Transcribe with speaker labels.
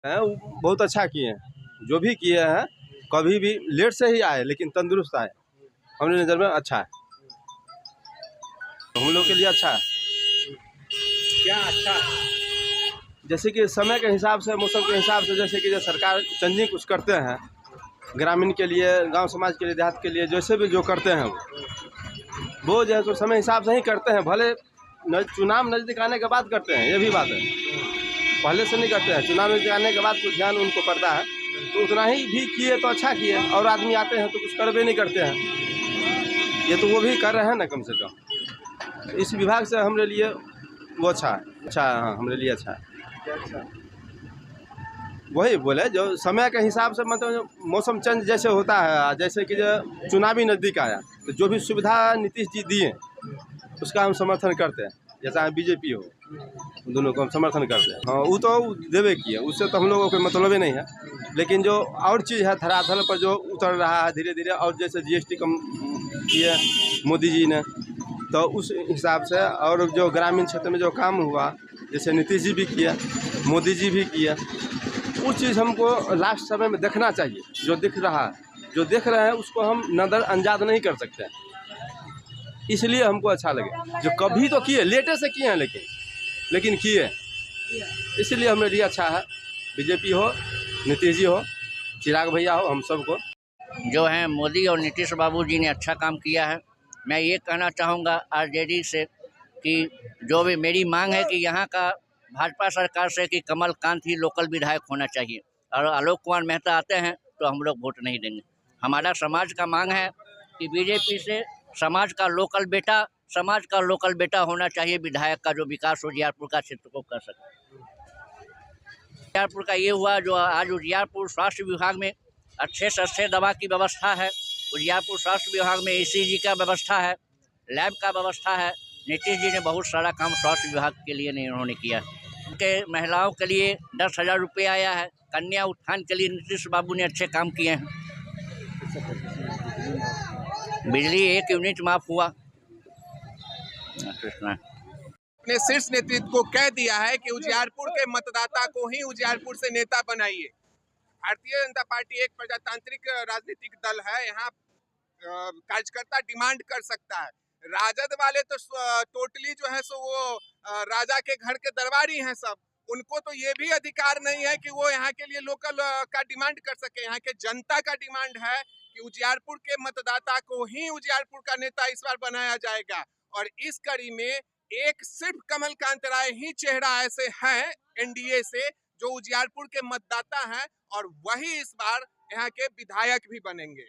Speaker 1: हैं वो बहुत अच्छा किए हैं, जो भी किए हैं कभी भी लेट से ही आए लेकिन तंदुरुस्त आए, हमारी नज़र में अच्छा है, हम लोग के लिए अच्छा है।
Speaker 2: क्या अच्छा है?
Speaker 1: जैसे कि समय के हिसाब से, मौसम के हिसाब से, जैसे कि जो सरकार चेंजिंग कुछ करते हैं ग्रामीण के लिए, गांव समाज के लिए, देहात के लिए, जैसे भी जो करते हैं वो जो है तो समय हिसाब से ही करते हैं। भले चुनाव नज़दीक आने के बाद करते हैं, ये भी बात है, पहले से नहीं करते हैं। चुनाव नज़दीक आने के बाद कुछ ध्यान उनको पड़ता है, तो उतना ही भी किए तो अच्छा किए। और आदमी आते हैं तो कुछ करवे नहीं करते हैं, ये तो वो भी कर रहे हैं ना कम से कम। इस विभाग से हमारे लिए वो अच्छा है, अच्छा है, हाँ हमारे लिए अच्छा है। वही बोले जो समय के हिसाब से, मतलब मौसम चेंज जैसे होता है, जैसे कि जो चुनावी नज़दीक आया तो जो भी सुविधा नीतीश जी दिए उसका हम समर्थन करते हैं। जैसा बीजेपी हो, दोनों को हम समर्थन करते हैं। हाँ वो तो देवे किए, उससे तो हम लोगों को मतलब ही नहीं है। लेकिन जो और चीज़ है धरातल पर जो उतर रहा है धीरे धीरे, और जैसे GST कम किए मोदी जी ने, तो उस हिसाब से, और जो ग्रामीण क्षेत्र में जो काम हुआ जैसे नीतीश जी भी किया, मोदी जी भी किया, वो चीज़ हमको लास्ट समय में देखना चाहिए। जो दिख रहा है, जो देख रहे हैं उसको हम नज़रअंदाज नहीं कर सकते हैं, इसलिए हमको अच्छा लगे। जो कभी तो किए, लेटे से किए हैं लेकिन किए, इसलिए हमारे लिए अच्छा है। बीजेपी हो, नीतीश जी हो, चिराग भैया हो, हम सबको
Speaker 3: जो है मोदी और नीतीश बाबू जी ने अच्छा काम किया है। मैं ये कहना चाहूँगा आरजेडी से कि जो भी मेरी मांग है कि यहाँ का भाजपा सरकार से कि कमल कांत ही लोकल विधायक होना चाहिए, और आलोक कुमार मेहता आते हैं तो हम लोग वोट नहीं देंगे। हमारा समाज का मांग है कि बीजेपी से समाज का लोकल बेटा होना चाहिए विधायक का, जो विकास उजियारपुर का क्षेत्र को कर सके। उजियारपुर का ये हुआ जो आज उजियारपुर स्वास्थ्य विभाग में अच्छे से अच्छे दवा की व्यवस्था है। उजियारपुर स्वास्थ्य विभाग में ECG का व्यवस्था है, लैब का व्यवस्था है। नीतीश जी ने बहुत सारा काम स्वास्थ्य विभाग के लिए नहीं उन्होंने किया। उनके महिलाओं के लिए 10,000 रुपये आया है। कन्या उत्थान के लिए नीतीश बाबू ने अच्छे काम किए हैं। बिजली 1 यूनिट माफ हुआ।
Speaker 2: अपने शीर्ष नेतृत्व को कह दिया है कि उजियारपुर के मतदाता को ही उजियारपुर से नेता बनाइए। भारतीय जनता पार्टी एक प्रजातांत्रिक राजनीतिक दल है। यहाँ कार्यकर्ता डिमांड कर सकता है। राजद वाले तो टोटली जो है सो वो राजा के घर के दरबारी हैं सब। उनको तो ये भी अधिकार नहीं है कि वो यहाँ के लिए लोकल का डिमांड कर सके। यहाँ के जनता का डिमांड है कि उजियारपुर के मतदाता को ही उजियारपुर का नेता इस बार बनाया जाएगा। और इस कड़ी में एक सिर्फ कमल कांत राय ही चेहरा ऐसे हैं NDA से जो उजियारपुर के मतदाता हैं, और वही इस बार यहाँ के विधायक भी बनेंगे।